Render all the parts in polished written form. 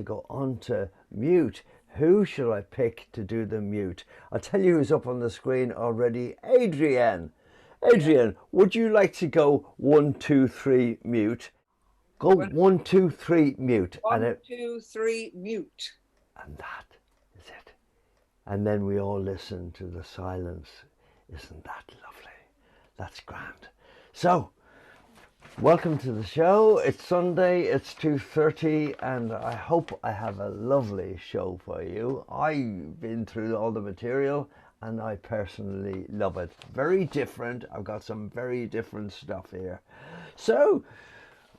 go on to mute. Who should I pick to do the mute? I'll tell you who's up on the screen already. Adrienne. Adrienne, would you like to go 1, 2, 3 mute? Go 1, 2, 3 mute. 1, 2, 3 mute. And that is it. And then we all listen to the silence. Isn't that lovely? That's grand. So, welcome to the show. It's Sunday, it's 2:30, and I hope I have a lovely show for you. I've been through all the material and I personally love it. Very different. I've got some very different stuff here. So,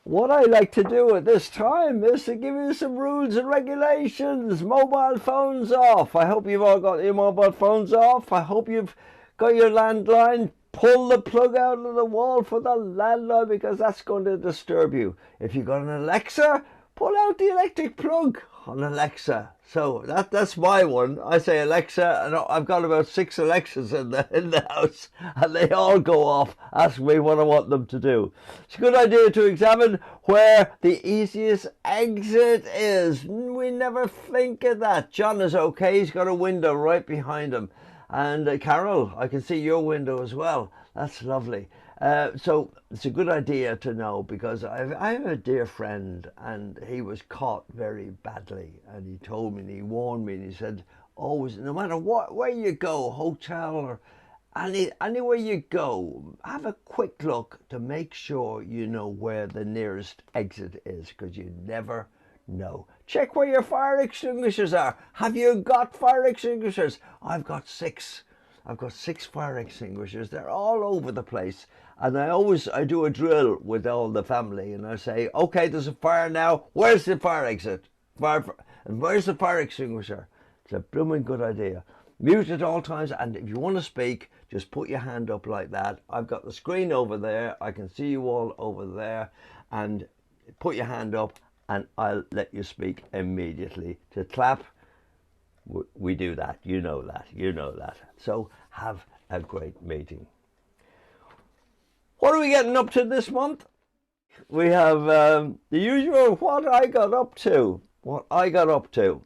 what I like to do at this time is to give you some rules and regulations. Mobile phones off. I hope you've all got your mobile phones off. I hope you've got your landline. Pull the plug out of the wall for the landline, because that's going to disturb you. If you've got an Alexa, pull out the electric plug on Alexa. So that's my one. I say Alexa, and I've got about 6 Alexas in the house, and they all go off. Ask me what I want them to do. It's a good idea to examine where the easiest exit is. We never think of that. John is okay. He's got a window right behind him. And Carol, I can see your window as well. That's lovely. So it's a good idea to know, because I have a dear friend, and he was caught very badly. And he told me, and he warned me, and he said, always, no matter where you go, hotel or anywhere you go, have a quick look to make sure you know where the nearest exit is, because you never know. Check where your fire extinguishers are. Have you got fire extinguishers? I've got 6. I've got 6 fire extinguishers. They're all over the place. And I do a drill with all the family, and I say, okay, there's a fire now. Where's the fire exit? And where's the fire extinguisher? It's a blooming good idea. Mute at all times, and if you want to speak, just put your hand up like that. I've got the screen over there. I can see you all over there. And put your hand up, and I'll let you speak immediately. To clap, we do that. You know that. You know that. So have a great meeting. What are we getting up to this month? We have the usual what I got up to. What I got up to.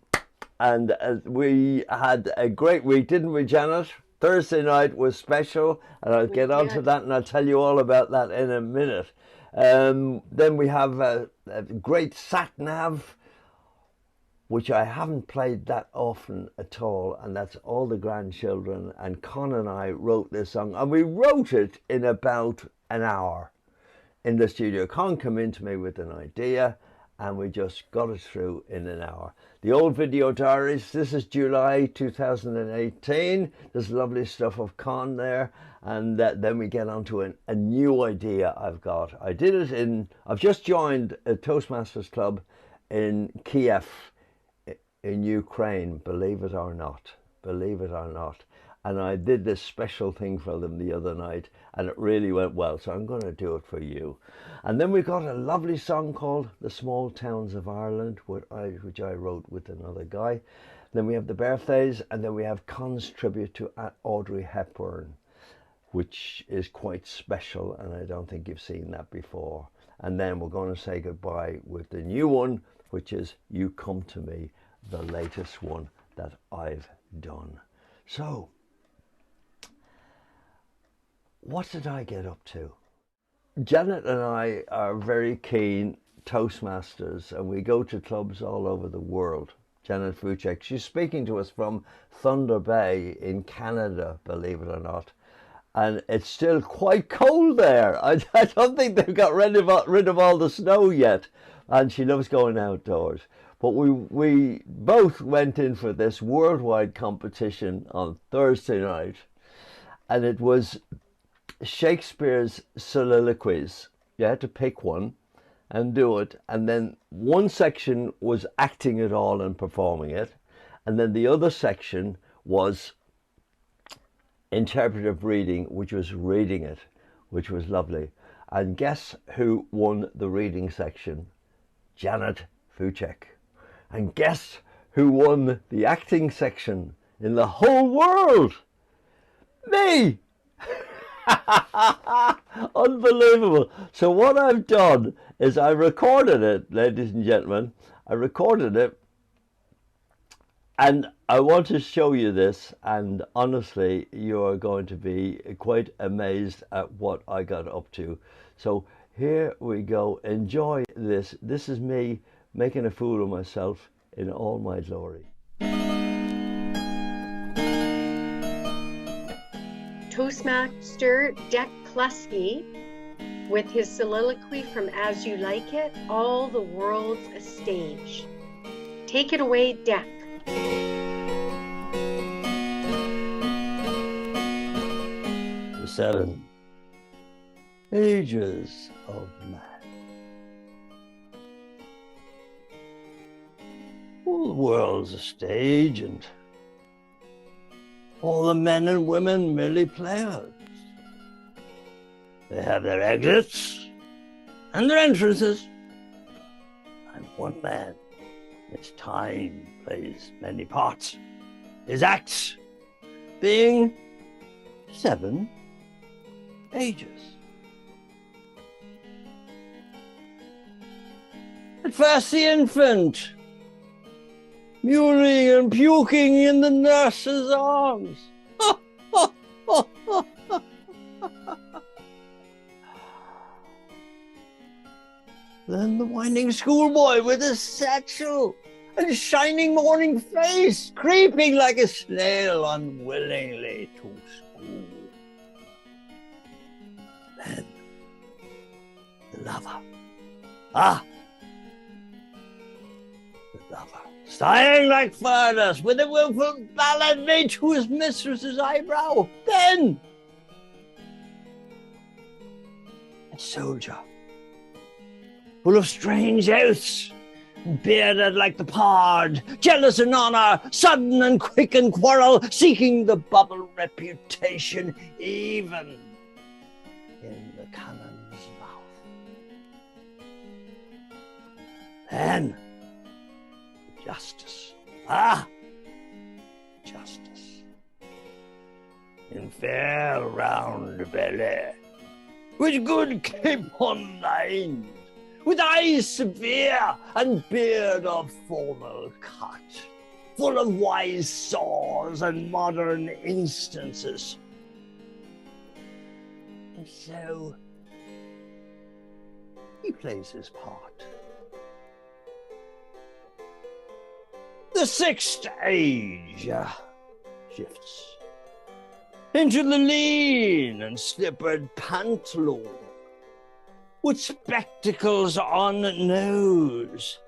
And we had a great week, didn't we, Janet? Thursday night was special, and I'll get on to that, and I'll tell you all about that in a minute. Then we have a great sat-nav, which I haven't played that often at all, and that's All the Grandchildren. And Con and I wrote this song, and we wrote it in about an hour in the studio. Con came into me with an idea, and we just got it through in an hour. The Old Video Diaries, this is July 2018. There's lovely stuff of Con there. And then we get on to a new idea I've got. I've just joined a Toastmasters club in Kiev, in Ukraine, believe it or not. Believe it or not. And I did this special thing for them the other night, and it really went well, so I'm going to do it for you. And then we got a lovely song called The Small Towns of Ireland, which I wrote with another guy. Then we have the birthdays, and then we have Con's tribute to Audrey Hepburn, which is quite special, and I don't think you've seen that before. And then we're going to say goodbye with the new one, which is You Come to Me, the latest one that I've done. So, what did I get up to? Janet and I are very keen Toastmasters, and we go to clubs all over the world. Janet Vucek, she's speaking to us from Thunder Bay in Canada, believe it or not. And it's still quite cold there. I don't think they've got rid of all the snow yet. And she loves going outdoors. But we both went in for this worldwide competition on Thursday night. And it was Shakespeare's soliloquies. You had to pick one and do it. And then one section was acting it all and performing it. And then the other section was interpretive reading, which was reading it, which was lovely. And guess who won the reading section? Janet Vucek. And guess who won the acting section in the whole world? Me! Unbelievable. So what I've done is I recorded it, ladies and gentlemen. I recorded it, And I want to show you this, and honestly, you are going to be quite amazed at what I got up to. So here we go. Enjoy this. This is me making a fool of myself in all my glory. Toastmaster Dec Kluski with his soliloquy from As You Like It, All the World's a Stage. Take it away, Dec. The 7 ages of man. All the world's a stage, and all the men and women merely players. They have their exits and their entrances, and one man in his time plays many parts, his acts being 7 ages. At first the infant, mewling and puking in the nurse's arms. Then the whining schoolboy with his satchel and shining morning face, creeping like a snail unwillingly to school. Then the lover. The lover, sighing like furnace, with a wilful ballad made to his mistress's eyebrow. Then a soldier, full of strange oaths, bearded like the pard, jealous in honor, sudden and quick in quarrel, seeking the bubble reputation even in the cannon's mouth. Then justice, justice, in fair round belly, with good capon lined, with eyes severe and beard of formal cut, full of wise saws and modern instances. And so he plays his part. The 6th age shifts into the lean and slippered pantaloon, with spectacles on nose.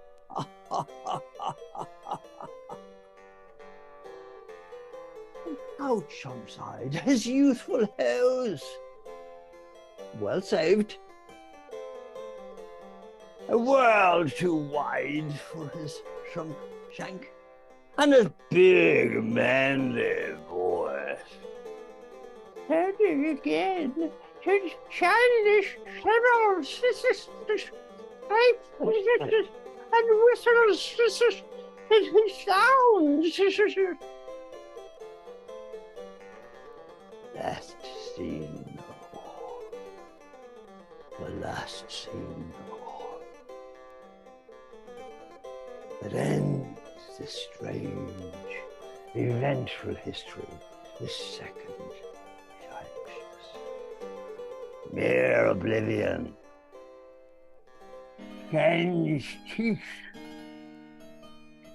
Outside his youthful hose, well saved, a world too wide for his shrunk shank, and his big manly voice. Turning again, his childish fiddles, pipes, and whistles, and his sounds. Last seen no more. The last seen no more. But ends this strange, eventful history, this second timelessness. Mere oblivion. Strange teeth,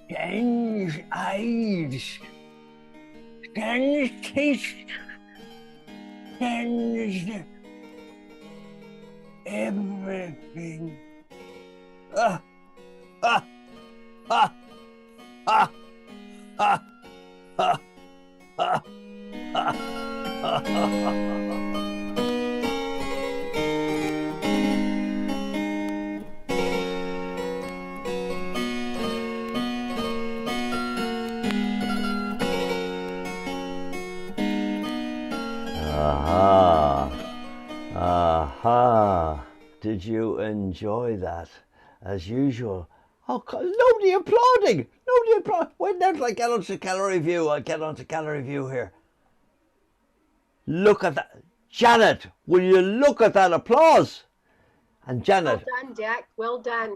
strange eyes, strange taste, strange everything. Aha. Did you enjoy that? As usual. Oh, nobody applauding. Nobody applauding. Why don't I get onto Calorie View? I get onto Calorie View here. Look at that. Janet, will you look at that applause? And Janet. Well done, Dec. Well done.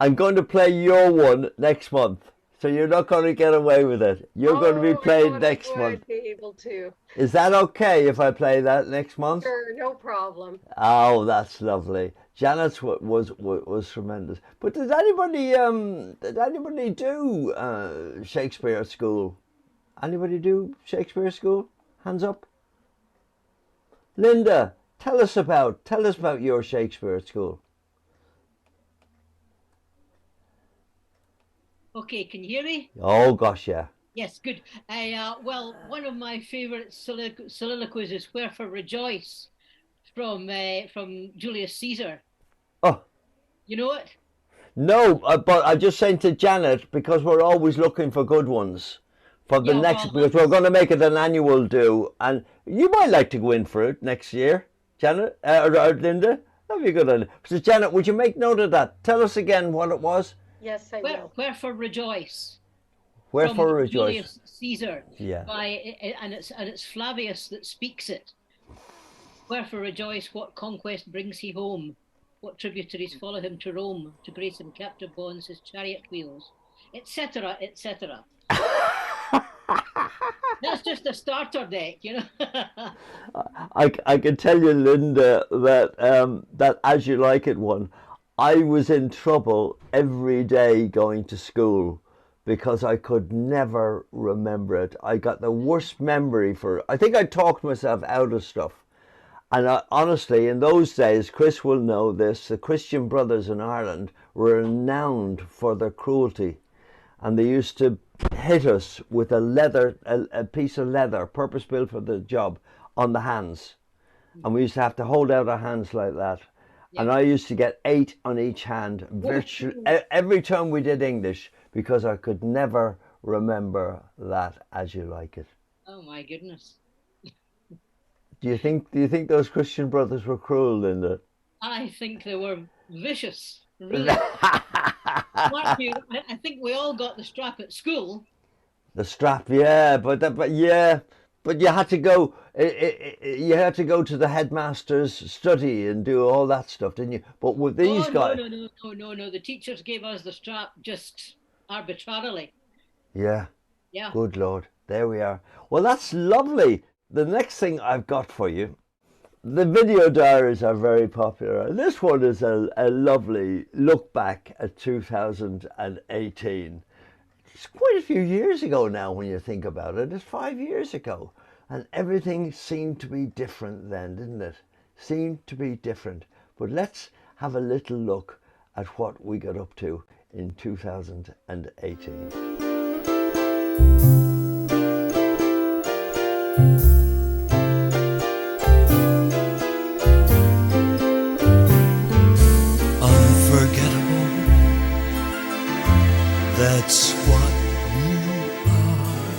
I'm going to play your one next month. So you're not going to get away with it. You're going to be played next I month. would be able to. Is that okay if I play that next month? Sure, no problem. Oh, that's lovely. Janet's was tremendous. But did anybody do Shakespeare at school? Anybody do Shakespeare at school? Hands up. Linda, tell us about your Shakespeare at school. Okay, can you hear me? Oh gosh, yeah. Yes, good. Well, one of my favourite soliloquies is "Wherefore Rejoice" from Julius Caesar. Oh. You know it? No, but I just sent to Janet because we're always looking for good ones for the next, because we're going to make it an annual do, and you might like to go in for it next year, Janet or Linda. That'd be a good idea. So Janet, would you make note of that? Tell us again what it was. Yes, I will. Wherefore Rejoice. Wherefore Rejoice. Julius Caesar. Yeah. And it's Flavius that speaks it. Wherefore rejoice, what conquest brings he home? What tributaries follow him to Rome? To grace him captive bonds his chariot wheels, etc., etc. That's just a starter deck, you know. I can tell you, Linda, that that As You Like It one, I was in trouble every day going to school because I could never remember it. I got the worst memory for it. I think I talked myself out of stuff. And honestly, in those days, Chris will know this, the Christian Brothers in Ireland were renowned for their cruelty. And they used to hit us with a piece of leather, purpose-built for the job, on the hands. And we used to have to hold out our hands like that. Yeah. And I used to get 8 on each hand virtually every time we did English, because I could never remember that As You Like It. Oh my goodness. Do you think those Christian Brothers were cruel, Linda? I think they were vicious. Really. Mark you, I think we all got the strap at school. The strap, yeah, but you had to go. You had to go to the headmaster's study and do all that stuff, didn't you? But with these guys, no. The teachers gave us the strap just arbitrarily. Yeah. Yeah. Good Lord, there we are. Well, that's lovely. The next thing I've got for you, the video diaries are very popular. And this one is a lovely look back at 2018. It's quite a few years ago now when you think about it. It's 5 years ago. And everything seemed to be different then, didn't it? Seemed to be different. But let's have a little look at what we got up to in 2018. That's what you are.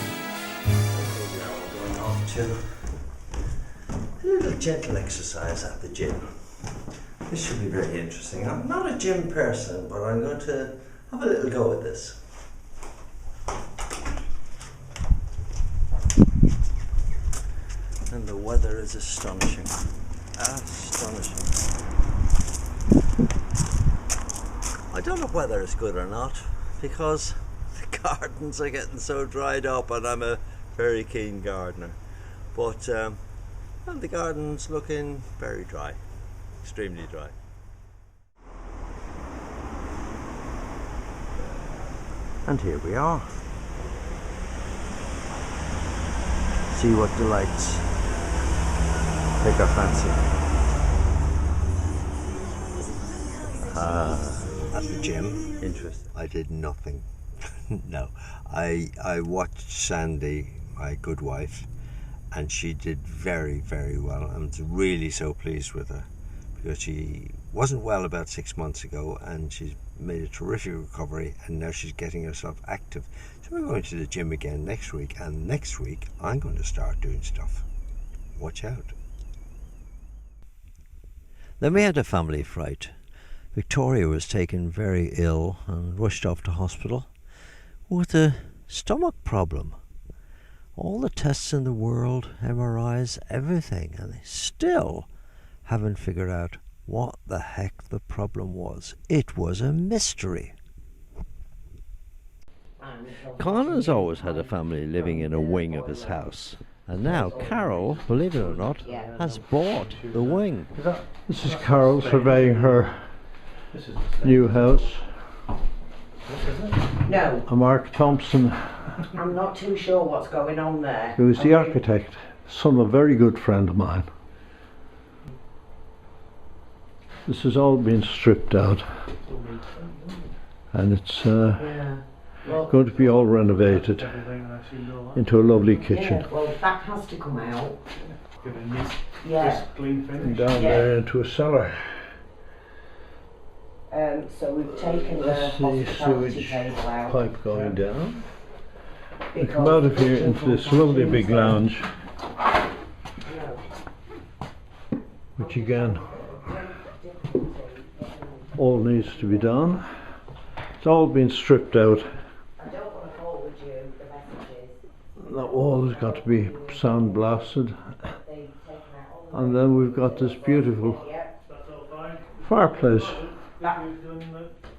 Now we're going off to a little gentle exercise at the gym. This should be very interesting. I'm not a gym person, but I'm going to have a little go at this. And the weather is astonishing. Astonishing. I don't know whether it's good or not, because the gardens are getting so dried up, and I'm a very keen gardener. But well, the garden's looking very dry, extremely dry. And here we are. See what delights take our fancy. At the gym. Interesting. I did nothing. No. I watched Sandy, my good wife, and she did very, very well. I'm really so pleased with her, because she wasn't well about 6 months ago, and she's made a terrific recovery, and now she's getting herself active. So we're going to the gym again next week, and next week I'm going to start doing stuff. Watch out. Then we had a family fright. Victoria was taken very ill and rushed off to hospital with a stomach problem. All the tests in the world, MRIs, everything, and they still haven't figured out what the heck the problem was. It was a mystery. Connor's always had a family living in a wing of his house. And now Carol, believe it or not, has bought the wing. This is Carol surveying her new house. No, And Mark Thompson, I'm not too sure what's going on there. who is the architect, son of a very good friend of mine. This has all been stripped out, and it's Yeah. Well, going to be all renovated into a lovely kitchen. yeah, well, that has to come out. Yeah. And down there into a cellar. So we've taken the That's the hospitality sewage table out. pipe going down. We because come out of the here kitchen into this comes lovely in big there. lounge, No. which again all needs to be done. It's all been stripped out. I don't want to forward you the messages. That wall has got to be sandblasted. They've taken out all the And then we've got this beautiful yeah. fireplace. That,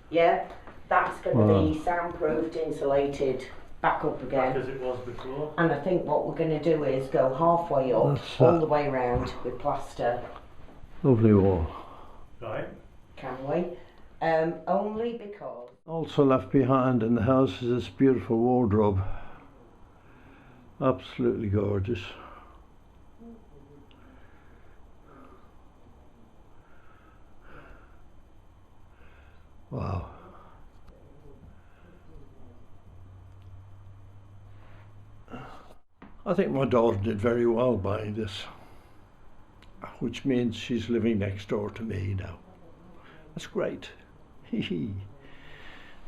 yeah, that's going to Wow. be soundproofed, insulated, back up again. As it was before. And I think what we're going to do is go halfway up, That's all that. the way round with plaster. Lovely wall. Right. Can we? Only because Also left behind in the house is this beautiful wardrobe. Absolutely gorgeous. Wow. I think my daughter did very well buying this, which means she's living next door to me now. That's great.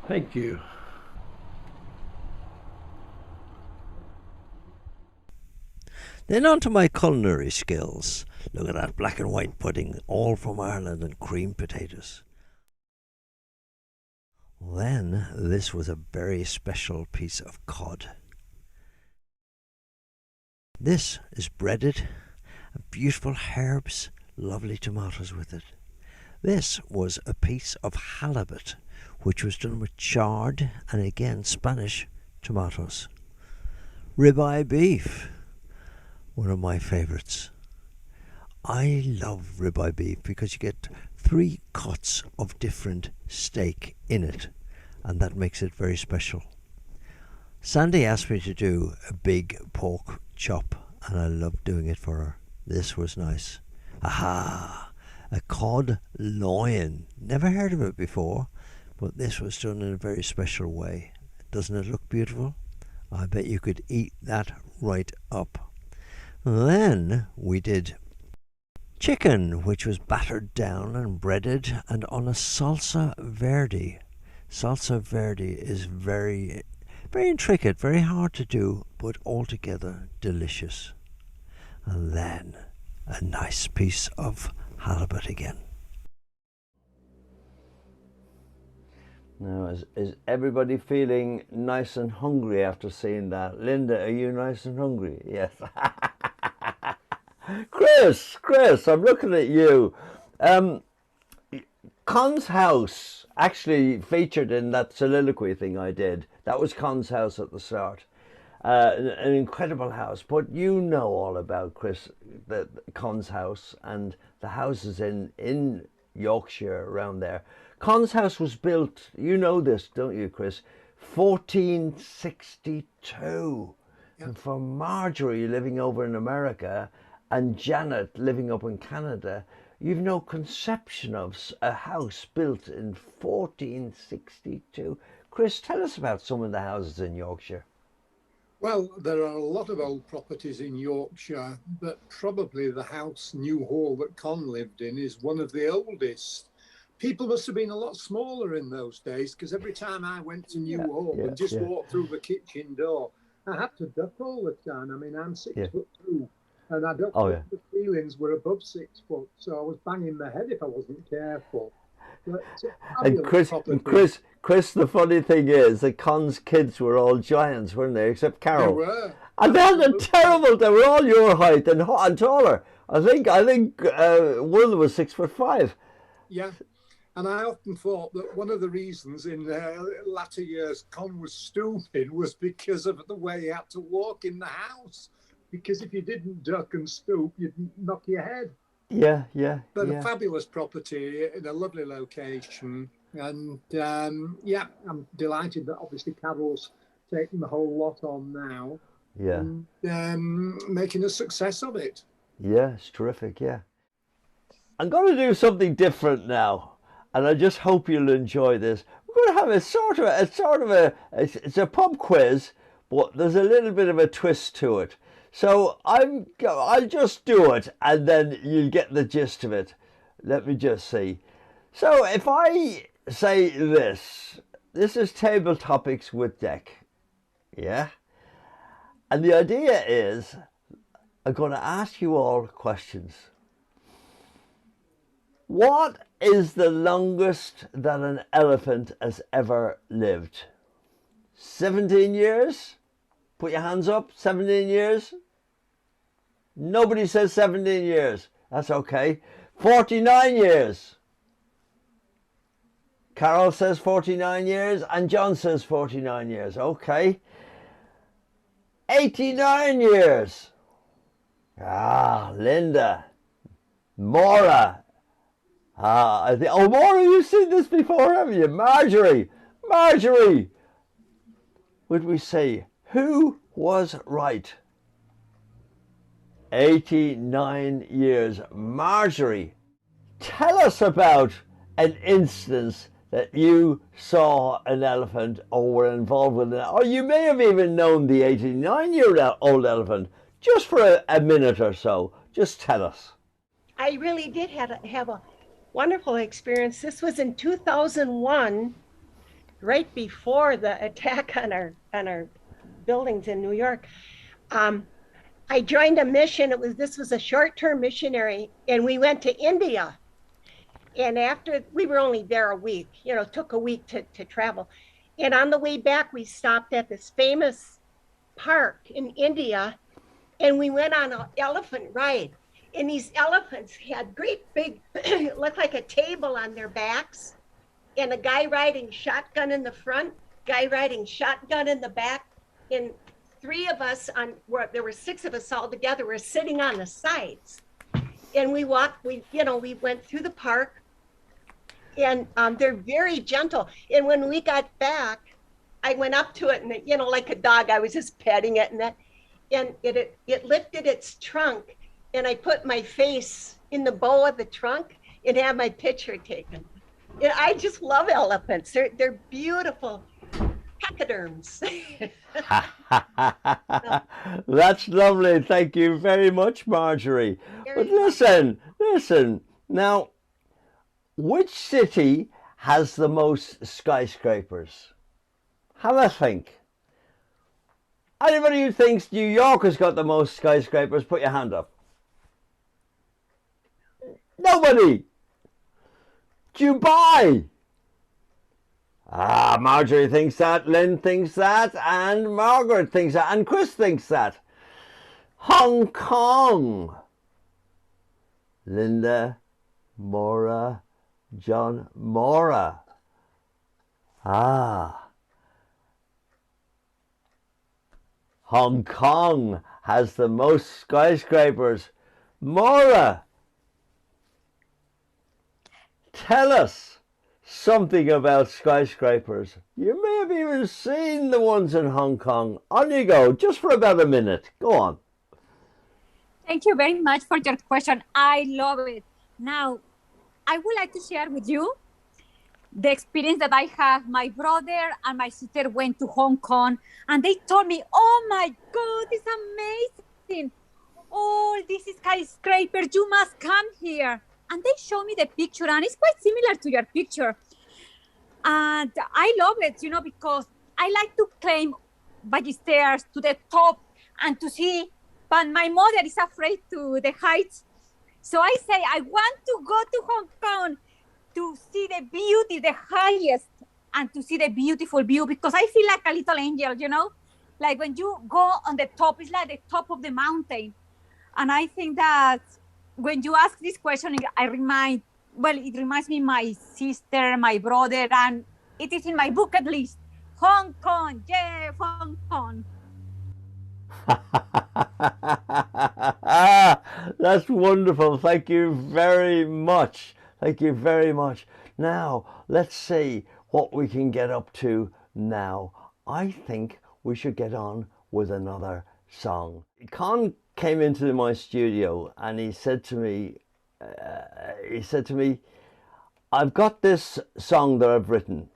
Thank you. Then on to my culinary skills. Look at that black and white pudding, all from Ireland, and creamed potatoes. Then this was a very special piece of cod. This is breaded, beautiful herbs, lovely tomatoes with it. This was a piece of halibut, which was done with chard and again Spanish tomatoes. Ribeye beef, one of my favourites. I love ribeye beef because you get 3 cuts of different steak in it, and that makes it very special. Sandy asked me to do a big pork chop, and I loved doing it for her. This was nice. Aha! A cod loin. Never heard of it before, but this was done in a very special way. Doesn't it look beautiful? I bet you could eat that right up. Then we did chicken, which was battered down and breaded and on a salsa verde. Salsa verde is very intricate, very hard to do, but altogether delicious. And then a nice piece of halibut again. Now, is everybody feeling nice and hungry after seeing that? Linda, are you nice and hungry? Yes. Chris, I'm looking at you. Con's house actually featured in that soliloquy thing I did. That was Con's house at the start. An incredible house, but you know all about Con's house and the houses in Yorkshire around there. Con's house was built, you know this, don't you, Chris? 1462. Yeah. And for Marjorie living over in America and Janet living up in Canada, you've no conception of a house built in 1462. Chris, tell us about some of the houses in Yorkshire. Well, there are a lot of old properties in Yorkshire, but probably the house New Hall that Con lived in is one of the oldest. People must have been a lot smaller in those days, because every time I went to New Hall and just walked through the kitchen door, I had to duck all the time. I mean, I'm 6'2", and I don't think the ceilings were above 6 foot, so I was banging my head if I wasn't careful. But, and Chris, the funny thing is that Con's kids were all giants, weren't they? Except Carol. They were. And they had terrible. They were all your height and taller. I think one of them was 6'5". Yeah. And I often thought that one of the reasons in latter years Con was stupid was because of the way he had to walk in the house. Because if you didn't duck and stoop, you'd knock your head. Yeah. But a fabulous property in a lovely location. And yeah, I'm delighted that obviously Carol's taking the whole lot on now. Yeah. And making a success of it. Yeah, it's terrific, yeah. I'm going to do something different now, and I just hope you'll enjoy this. We're going to have it's a pub quiz, but there's a little bit of a twist to it. So I'll just do it, and then you'll get the gist of it. Let me just see. So if I say this is Table Topics with Dec, yeah? And the idea is I'm going to ask you all questions. What is the longest that an elephant has ever lived? 17 years? Put your hands up. 17 years? Nobody says 17 years. That's okay. 49 years. Carol says 49 years and John says 49 years. Okay. 89 years. Linda. Maura. Maura, you've seen this before, haven't you? Marjorie. Would we say, who was right? 89 years. Marjorie, tell us about an instance that you saw an elephant or were involved with it, or you may have even known the 89-year-old elephant just for a minute or so. Just tell us. I really did have a wonderful experience. This was in 2001, right before the attack on our buildings in New York. I joined a mission. This was a short-term missionary, and we went to India. And after, we were only there a week, took a week to travel. And on the way back, we stopped at this famous park in India, and we went on an elephant ride. And these elephants had great big, looked like a table on their backs, and a guy riding shotgun in the front, guy riding shotgun in the back, and three of us there were six of us all together, were sitting on the sides. And we went through the park, and they're very gentle. And when we got back, I went up to it, and like a dog, I was just petting it, and it lifted its trunk, and I put my face in the bow of the trunk and had my picture taken. And I just love elephants. They're beautiful pachyderms. That's lovely. Thank you very much, Marjorie. But listen. Now, which city has the most skyscrapers? Have a think. Anybody who thinks New York has got the most skyscrapers, put your hand up. Nobody. Dubai. Marjorie thinks that, Lynn thinks that, and Margaret thinks that, and Chris thinks that. Hong Kong. Linda, Maura, John, Maura. Hong Kong has the most skyscrapers. Maura, tell us something about skyscrapers. You may have even seen the ones in Hong Kong. On you go, just for about a minute. Go on. Thank you very much for your question. I love it. Now, I would like to share with you the experience that I have. My brother and my sister went to Hong Kong, and they told me, oh my God, it's amazing. Oh, this is skyscraper. You must come here. And they showed me the picture, and it's quite similar to your picture. And I love it, because I like to climb by the stairs to the top and to see, but my mother is afraid to the heights. So I say, I want to go to Hong Kong to see the beauty, the highest, and to see the beautiful view, because I feel like a little angel, like when you go on the top, it's like the top of the mountain. And I think that when you ask this question, I remind well, it reminds me my sister, my brother, and it is in my bucket list. Hong Kong, yeah, Hong Kong. That's wonderful. Thank you very much. Thank you very much. Now, let's see what we can get up to now. I think we should get on with another song. Con came into my studio and he said to me, I've got this song that I've written.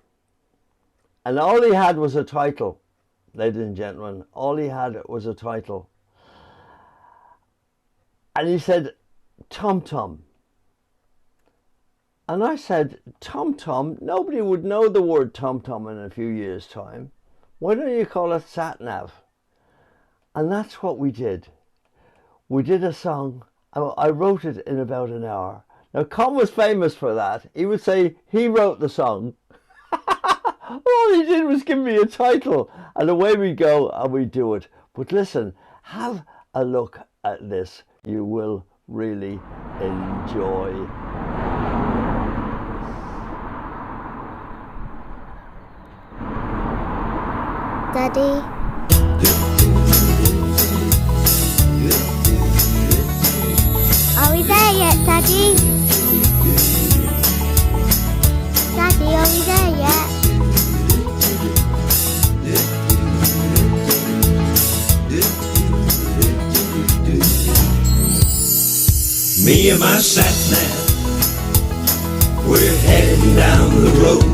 And all he had was a title, ladies and gentlemen. All he had was a title. And he said, Tom Tom. And I said, Tom Tom? Nobody would know the word Tom Tom in a few years' time. Why don't you call it Sat Nav? And that's what we did. We did a song. I wrote it in about an hour. Now, Con was famous for that. He would say he wrote the song. All he did was give me a title, and away we go and we do it. But listen, have a look at this. You will really enjoy. Daddy. Are we there yet, Daddy? Daddy, are we there yet? Me and my sat-nav, we're heading down the road.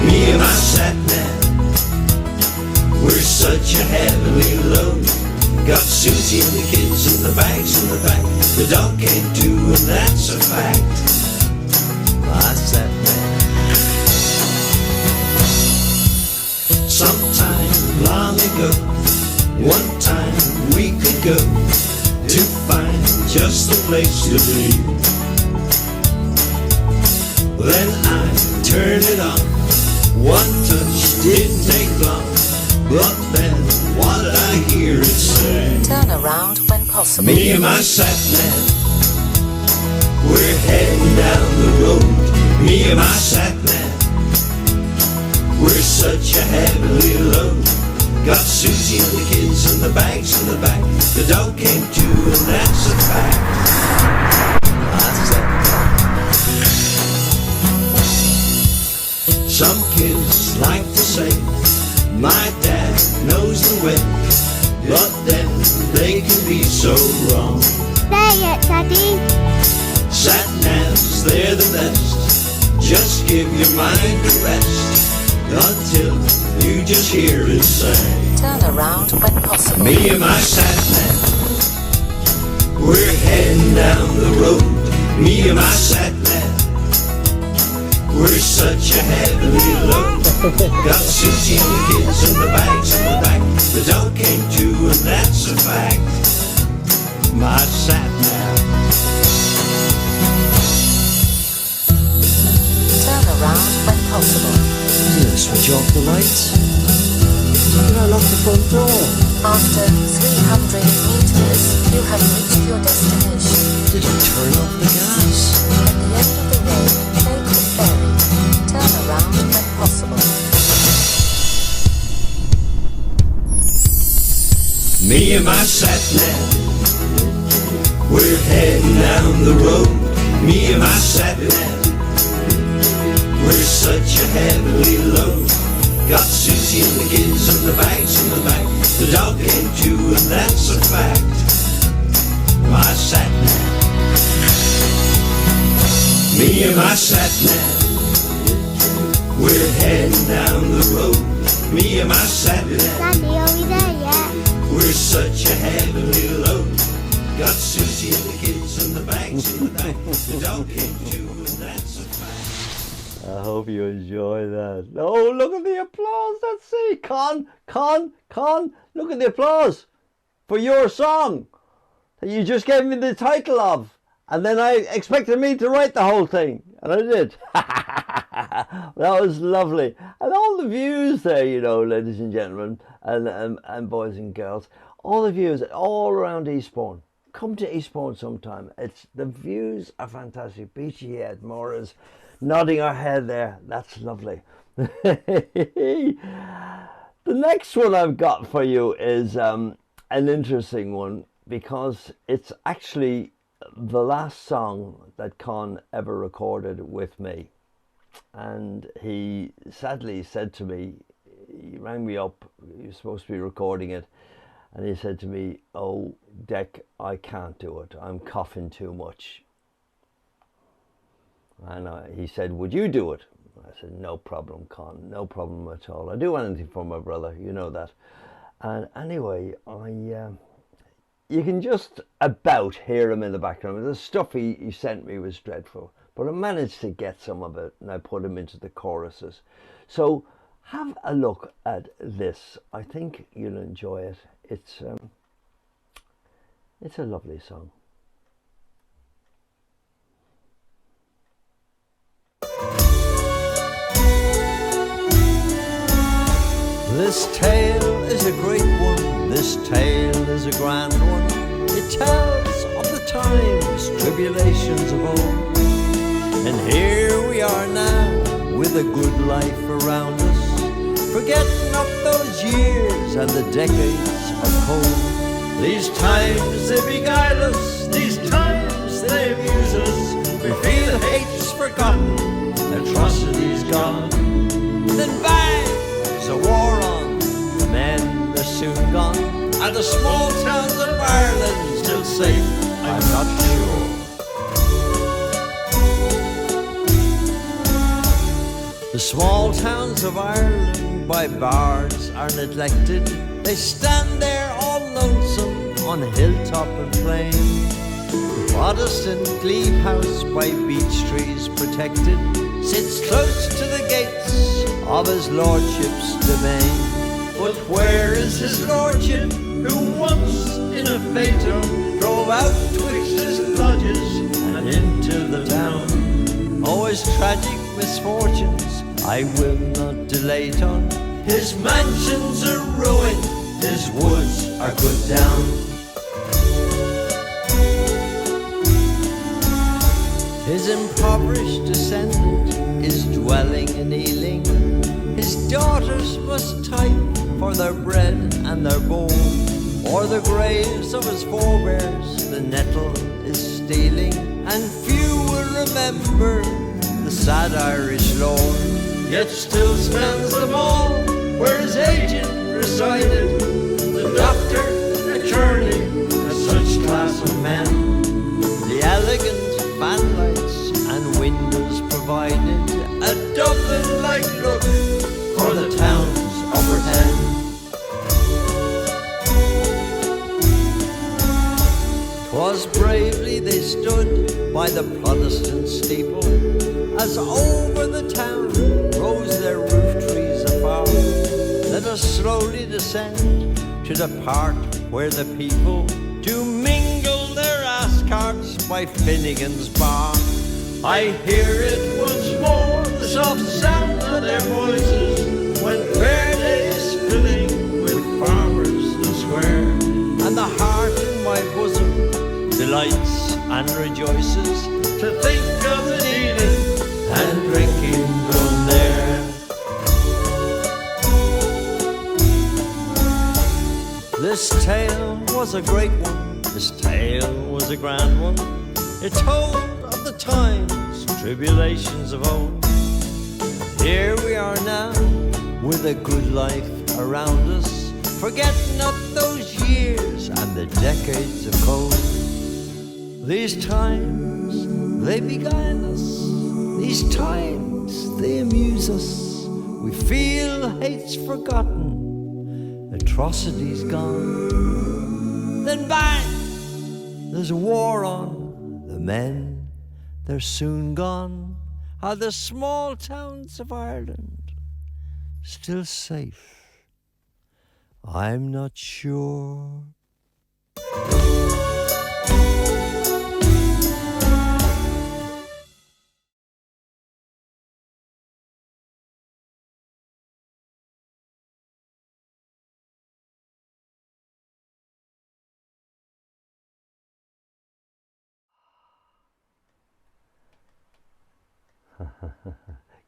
Me and my sat-nav, we're such a heavenly load. Got Susie and the kids and the bags in the back. The dog came too, and that's a fact. My sat-nav. Sometime long ago, one time we could go to find just the place to be. Then I turned it on. One touch didn't take long. But then what did I hear it say? Turn around when possible. Me and my sat-nav, we're heading down the road. Me and my sat-nav, we're such a heavenly load. Got Susie and the kids and the bags in the back. The dog came too, and that's a fact. I said, some kids like to say, my dad knows the way, but then they can be so wrong. There yet, Daddy? Sat-navs, they're the best. Just give your mind a rest until you just hear it say, turn around when possible. Me and my sat-nav, we're heading down the road. Me and my sat-nav, we're such a heavenly load. Got Susie and the kids and the bags in the back. The dog came too, and that's a fact. My sat-nav. Turn around when possible. Did I switch off the lights? Did I lock the front door? After 300 meters, you have reached your destination. Did I turn off the gas? At the end of the road, take the ferry. Turn around when possible. Me and my sat-nav, we're heading down the road. Me and my sat-nav, we're such a heavenly load. Got Susie and the kids and the bags in the back. The dog came too, and that's a fact. My sat-nav. Me and my sat-nav, we're heading down the road. Me and my sat-nav. Daddy, are we there yet? We're such a heavenly load. Got Susie and the kids and the bags in the back. The dog came too, and that's a fact. I hope you enjoy that. Oh, look at the applause. Let's see. Con, look at the applause for your song that you just gave me the title of. And then I expected me to write the whole thing. And I did. That was lovely. And all the views there, you know, ladies and gentlemen, and boys and girls. All the views all around Eastbourne. come to Eastbourne sometime. The views are fantastic. Beachy Head, Maura's nodding her head there. That's lovely. The next one I've got for you is an interesting one, because it's actually the last song that Con ever recorded with me. And he sadly said to me, he rang me up, he was supposed to be recording it, and he said to me, "Oh, Dec, I can't do it. I'm coughing too much." And he said, "Would you do it?" I said, "No problem, Con, no problem at all. I do anything for my brother, you know that." And anyway, you can just about hear him in the background. The stuff he sent me was dreadful, but I managed to get some of it, and I put him into the choruses. So have a look at this. I think you'll enjoy it. It's a lovely song. This tale is a great one, this tale is a grand one. It tells of the times, tribulations of old. And here we are now, with a good life around us, forgetting of those years and the decades of cold. These times they beguile us, these times they amuse us. We feel hate's forgotten, atrocity's gone. Then bang, there's a war on, the men are soon gone. Are the small towns of Ireland still safe? I'm not sure. The small towns of Ireland by bards are neglected. They stand there all lonesome on hilltop and plain. The Protestant glebe house by beech trees protected sits close to the gates of his lordship's domain. But where is his lordship, who once in a phaeton drove out twixt his lodges and into the town? Oh, his tragic misfortunes I will not dilate on. His mansions are ruined, his woods are cut down. His impoverished descendant is dwelling in Ealing. His daughters must type for their bread and their bowl. O'er the graves of his forebears the nettle is stealing, and few will remember the sad Irish lord. Yet still stands the mall where his agent resided, the doctor, attorney, and such class of men. The elegant fanlights and windows provided a Dublin-like look for the town's upper end. 'Twas bravely they stood by the Protestant steeple, as over the town rose their roof trees afar. Let us slowly descend to the part where the people do mingle their ass carts by Finnegan's bar. I hear it once more, the soft sound of their voices, when fair days filling with farmers the square. And the heart in my bosom delights and rejoices to think of the dealing and drinking done there. This tale was a great one, this tale was a grand one. It told of the times, tribulations of old. Here we are now, with a good life around us, forgetting not those years and the decades of cold. These times, they beguile us, these times, they amuse us. We feel hate's forgotten, atrocity's gone. Then bang, there's a war on, the men, they're soon gone. Are the small towns of Ireland still safe? I'm not sure.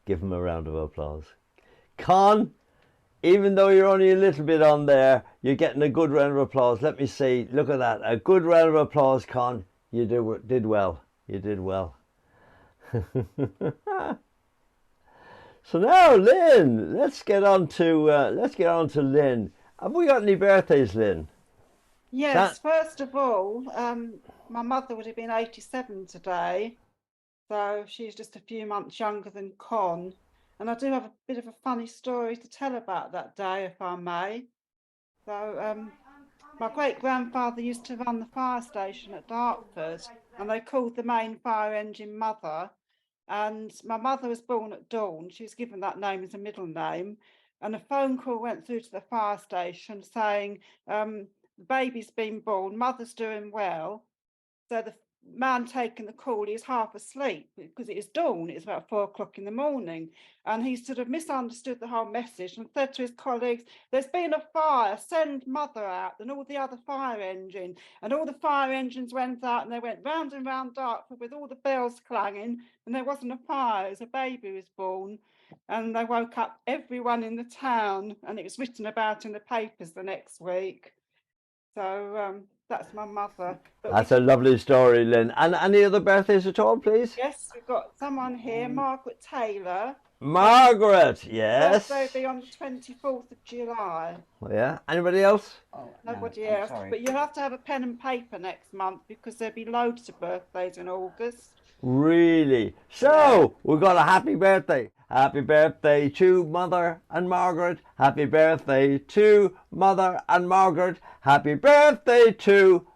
Give him a round of applause. Con, even though you're only a little bit on there, you're getting a good round of applause. Let me see. Look at that. A good round of applause, Con. You did well. You did well. So now, Lynn, let's get on to Lynn. Have we got any birthdays, Lynn? Yes, first of all, my mother would have been 87 today, so she's just a few months younger than Con. And I do have a bit of a funny story to tell about that day, if I may. So, my great-grandfather used to run the fire station at Dartford, and they called the main fire engine Mother. And my mother was born at Dawn. She was given that name as a middle name. And a phone call went through to the fire station saying, the baby's been born, Mother's doing well. So the man taking the call, he's half asleep because it is dawn, it's about 4 o'clock in the morning. And he sort of misunderstood the whole message and said to his colleagues, there's been a fire, send Mother out and all the other fire engine. And all the fire engines went out and they went round and round Dartford with all the bells clanging, and there wasn't a fire, it was a baby was born. And they woke up everyone in the town, and it was written about in the papers the next week. So that's my mother. But That's a lovely story, Lynn. And any other birthdays at all, please? yes, we've got someone here, Margaret Taylor. Margaret, yes. Birthday will be on the 24th of July. Yeah. Anybody else? Nobody else. But you'll have to have a pen and paper next month because there'll be loads of birthdays in August. Really? So, we've got a happy birthday. Happy birthday to Mother and Margaret. Happy birthday to Mother and Margaret. Happy birthday to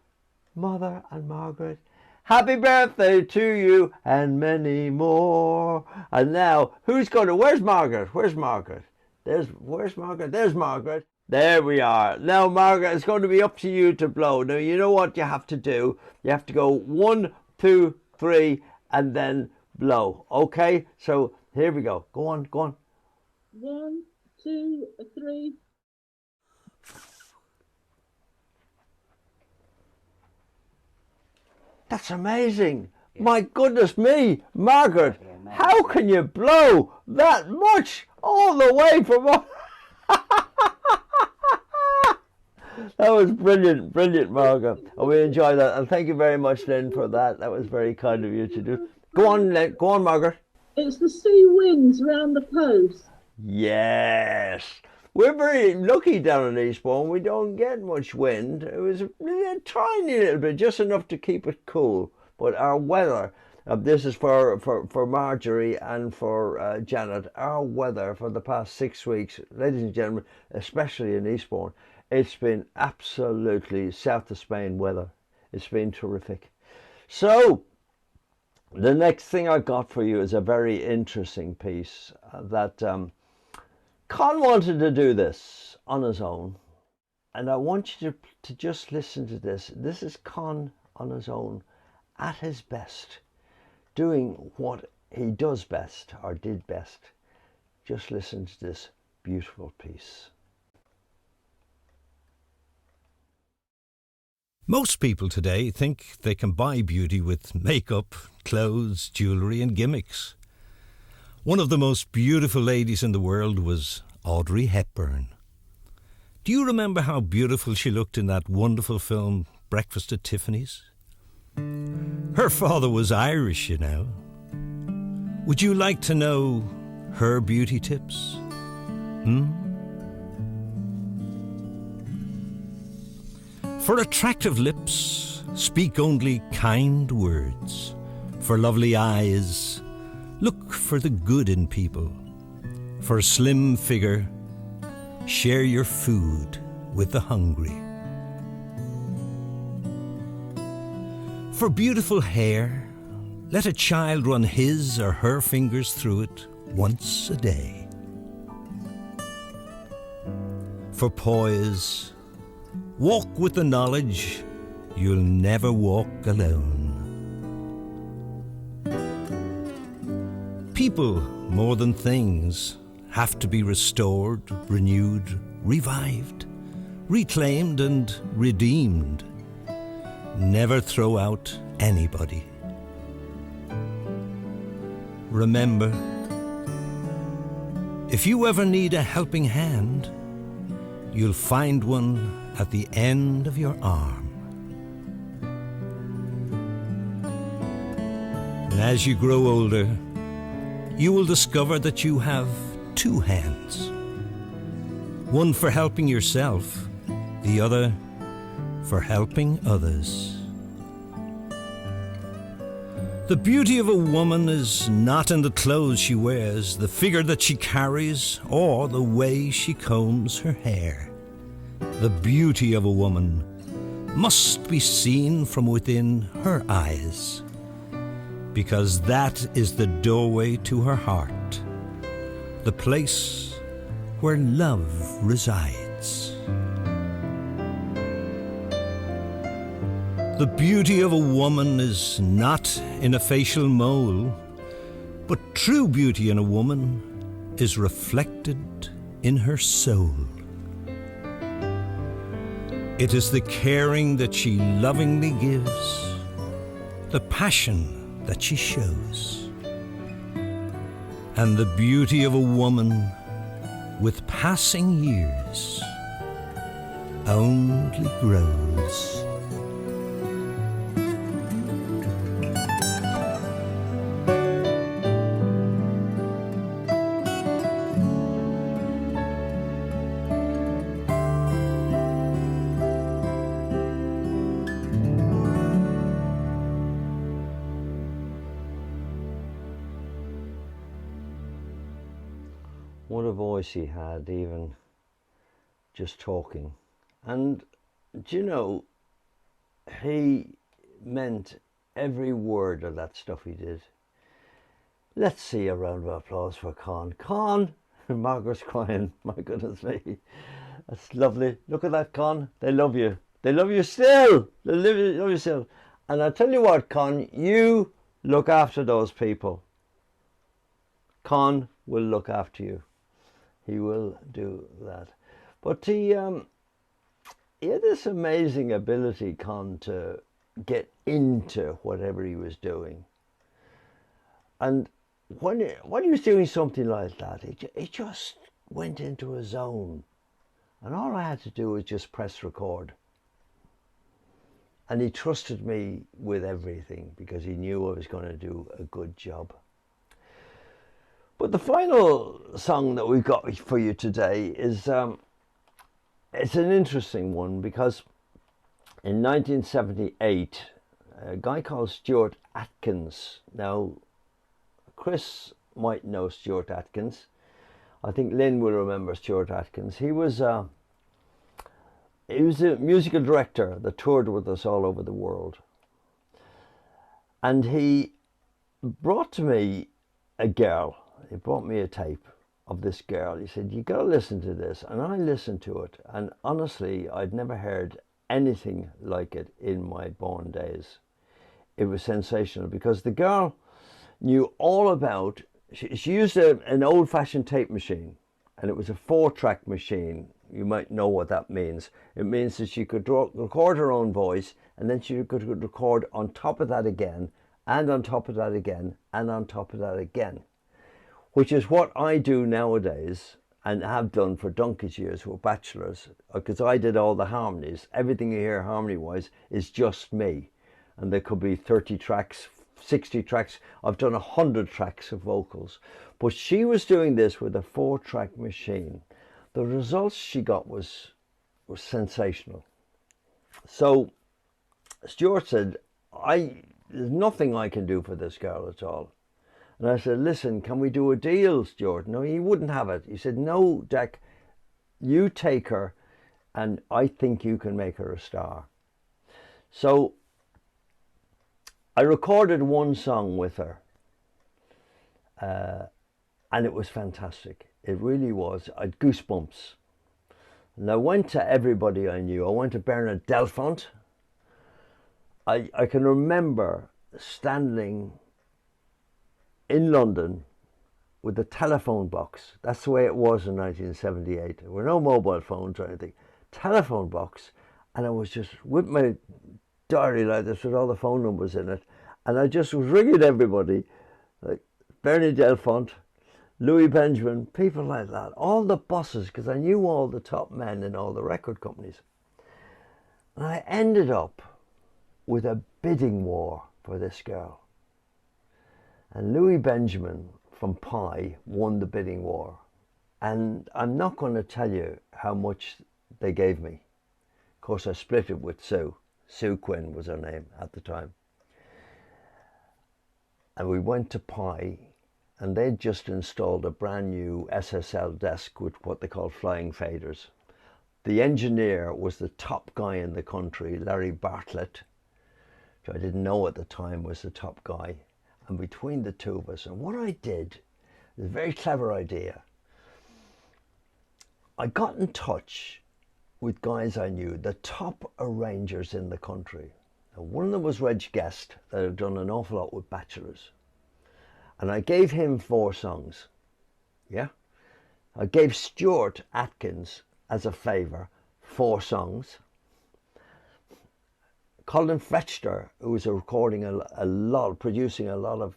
Mother and Margaret. Happy birthday to you and many more. And now, where's Margaret? Where's Margaret? Where's Margaret? There's Margaret. There we are. Now, Margaret, it's going to be up to you to blow. Now, you know what you have to do. You have to go 1, 2, 3, and then blow. Okay? So, here we go. Go on, go on. 1, 2, 3. That's amazing. My goodness me, Margaret, how can you blow that much all the way from... That was brilliant, brilliant, Margaret. And we enjoyed that. And thank you very much, Lynn, for that. That was very kind of you to do. Go on, Lynn. Go on, Margaret. It's the sea winds round the coast. Yes. We're very lucky down in Eastbourne. We don't get much wind. It was a tiny little bit, just enough to keep it cool. But our weather, this is for Marjorie and for Janet, our weather for the past 6 weeks, ladies and gentlemen, especially in Eastbourne, it's been absolutely south of Spain weather. It's been terrific. So, the next thing I got for you is a very interesting piece that Con wanted to do this on his own. And I want you to just listen to this. This is Con on his own, at his best, doing what he does best, or did best. Just listen to this beautiful piece. Most people today think they can buy beauty with makeup, clothes, jewellery and gimmicks. One of the most beautiful ladies in the world was Audrey Hepburn. Do you remember how beautiful she looked in that wonderful film, Breakfast at Tiffany's? Her father was Irish, you know. Would you like to know her beauty tips? For attractive lips, speak only kind words. For lovely eyes, look for the good in people. For a slim figure, share your food with the hungry. For beautiful hair, let a child run his or her fingers through it once a day. For poise, walk with the knowledge you'll never walk alone. People, more than things, have to be restored, renewed, revived, reclaimed and redeemed. Never throw out anybody. remember, if you ever need a helping hand, you'll find one at the end of your arm. And as you grow older, you will discover that you have two hands. One for helping yourself, the other for helping others. The beauty of a woman is not in the clothes she wears, the figure that she carries, or the way she combs her hair. The beauty of a woman must be seen from within her eyes, because that is the doorway to her heart, the place where love resides. The beauty of a woman is not in a facial mole, but true beauty in a woman is reflected in her soul. It is the caring that she lovingly gives, the passion that she shows. And the beauty of a woman with passing years only grows. What a voice he had, even just talking. And do you know, he meant every word of that stuff he did. Let's see a round of applause for Con. Con! Margaret's crying. My goodness me. That's lovely. Look at that, Con. They love you. They love you still. They love you still. And I tell you what, Con, you look after those people. Con will look after you. He will do that. But he had this amazing ability, Con, to get into whatever he was doing. And when he was doing something like that, it just went into a zone. And all I had to do was just press record. And he trusted me with everything because he knew I was going to do a good job. But the final song that we've got for you today is it's an interesting one because in 1978, a guy called Stuart Atkins. Now, Chris might know Stuart Atkins. I think Lynn will remember Stuart Atkins. He was a musical director that toured with us all over the world. And he brought to me a girl. He brought me a tape of this girl. He said, you got to listen to this. And I listened to it. And honestly, I'd never heard anything like it in my born days. It was sensational because the girl knew all about, she used an old-fashioned tape machine. And it was a 4-track machine. You might know what that means. It means that she could record her own voice, and then she could record on top of that again, and on top of that again, and on top of that again. Which is what I do nowadays and have done for donkey's years who are bachelors, because I did all the harmonies. Everything you hear harmony-wise is just me. And there could be 30 tracks, 60 tracks. I've done 100 tracks of vocals. But she was doing this with a 4-track machine. The results she got was sensational. So Stuart said, there's nothing I can do for this girl at all. And I said, listen, can we do a deal, Stuart? No, he wouldn't have it. He said, no, Jack, you take her and I think you can make her a star. So I recorded one song with her and it was fantastic. It really was. I had goosebumps. And I went to everybody I knew. I went to Bernard Delfont. I can remember standing in London with a telephone box. That's the way it was in 1978. There were no mobile phones or anything. Telephone box. And I was just with my diary like this with all the phone numbers in it. And I just was ringing everybody. Like, Bernie Delfont, Louis Benjamin, people like that, all the bosses, because I knew all the top men in all the record companies. And I ended up with a bidding war for this girl. And Louis Benjamin from Pi won the bidding war. And I'm not going to tell you how much they gave me. Of course, I split it with Sue. Sue Quinn was her name at the time. And we went to Pi, and they'd just installed a brand new SSL desk with what they call flying faders. The engineer was the top guy in the country, Larry Bartlett, who I didn't know at the time was the top guy. And between the two of us, and what I did, it was a very clever idea. I got in touch with guys I knew, the top arrangers in the country. And one of them was Reg Guest, that had done an awful lot with Bachelors. And I gave him 4 songs. Yeah? I gave Stuart Atkins, as a favour, 4 songs. Colin Fletcher, who was recording producing a lot of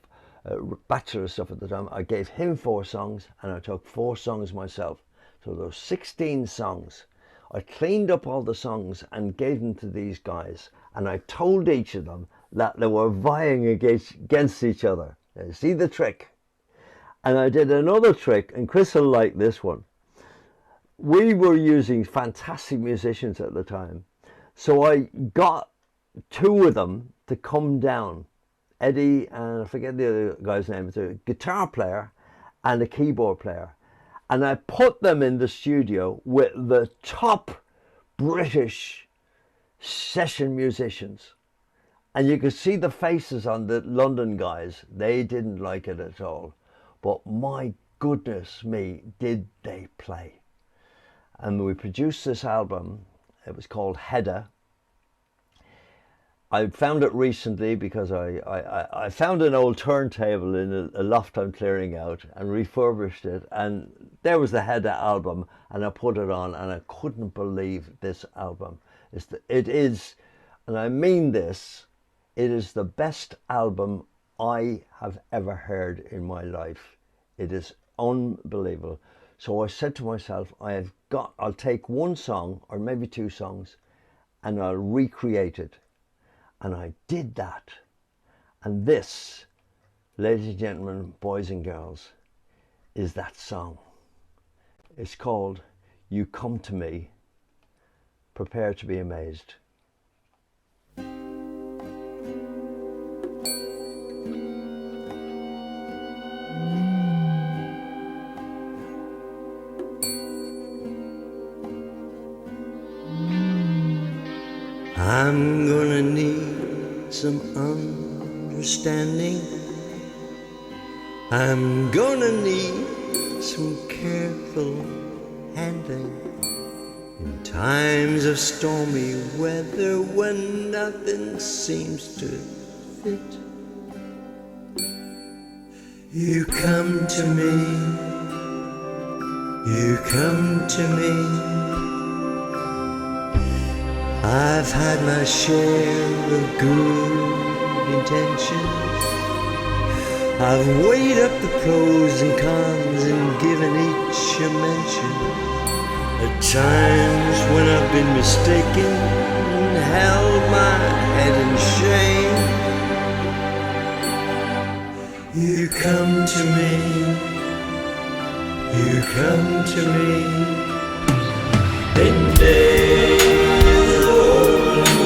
Bachelor stuff at the time, I gave him 4 songs, and I took 4 songs myself. So there were 16 songs. I cleaned up all the songs and gave them to these guys, and I told each of them that they were vying against each other. Now, see the trick? And I did another trick, and Chris will like this one. We were using fantastic musicians at the time, so I got 2 of them to come down. Eddie, and I forget the other guy's name, it's a guitar player and a keyboard player. And I put them in the studio with the top British session musicians. And you could see the faces on the London guys. They didn't like it at all. But my goodness me, did they play. And we produced this album. It was called Hedda. I found it recently because I found an old turntable in a loft I'm clearing out and refurbished it, and there was the Hedda album, and I put it on, and I couldn't believe this album. It is, and I mean this, it is the best album I have ever heard in my life. It is unbelievable. So I said to myself, I'll take 1 song or maybe 2 songs and I'll recreate it. And I did that. And this, ladies and gentlemen, boys and girls, is that song. It's called You Come to Me, Prepare to Be Amazed. I'm gonna need some understanding. I'm gonna need some careful handling in times of stormy weather when nothing seems to fit. You come to me, you come to me. I've had my share of good intentions. I've weighed up the pros and cons and given each a mention. At times when I've been mistaken and held my head in shame. You come to me, you come to me in days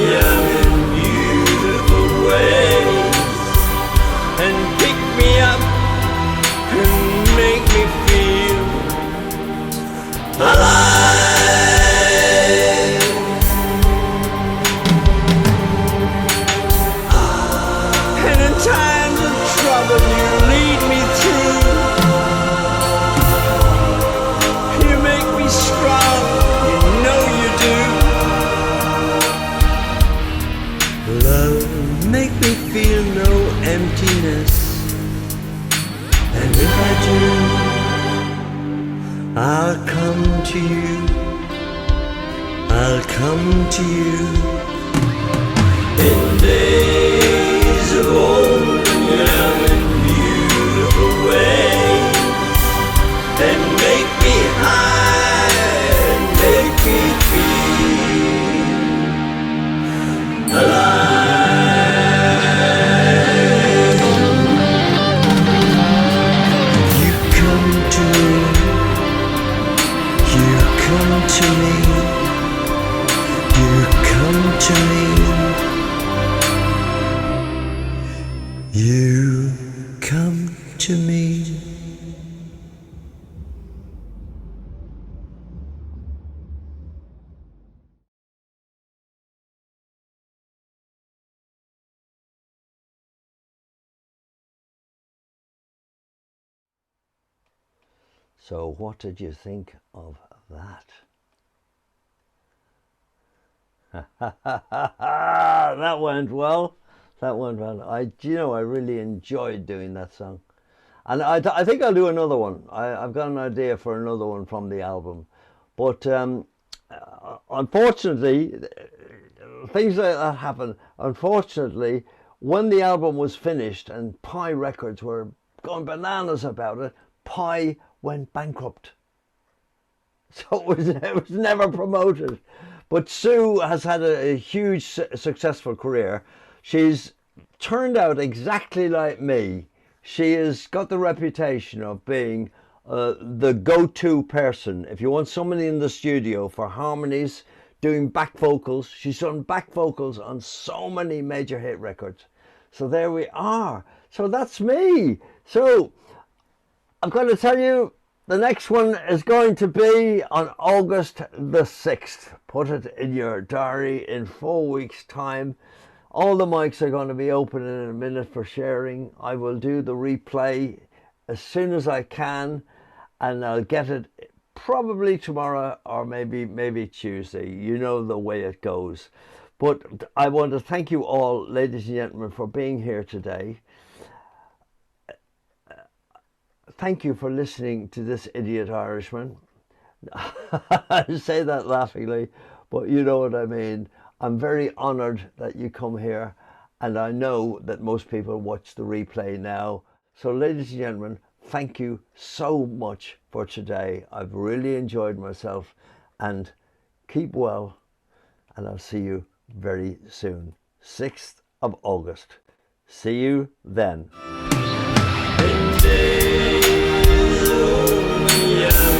young and beautiful ways, and pick me up and make me feel alive. And in times of trouble you lead me through. You make me strong, you know you do. Love, make me feel no emptiness. And if I do, I'll come to you. I'll come to you. In days of old, young and beautiful ways. You come to me. So what did you think of that? That went well. That went well. I really enjoyed doing that song. And I think I'll do another one. I've got an idea for another one from the album. But unfortunately, things like that happen. Unfortunately, when the album was finished and Pi Records were going bananas about it, Pi went bankrupt. So it was never promoted. But Sue has had a huge successful career. She's turned out exactly like me. She has got the reputation of being the go-to person. If you want somebody in the studio for harmonies, doing back vocals, she's done back vocals on so many major hit records. So there we are. So that's me. So I'm going to tell you, the next one is going to be on August the 6th. Put it in your diary in 4 weeks' time. All the mics are going to be open in a minute for sharing. I will do the replay as soon as I can, and I'll get it probably tomorrow or maybe Tuesday. You know the way it goes. But I want to thank you all, ladies and gentlemen, for being here today. Thank you for listening to this idiot Irishman. I say that laughingly, but you know what I mean. I'm very honoured that you come here, and I know that most people watch the replay now. So ladies and gentlemen, thank you so much for today. I've really enjoyed myself, and keep well, and I'll see you very soon. 6th of August. See you then. Yeah.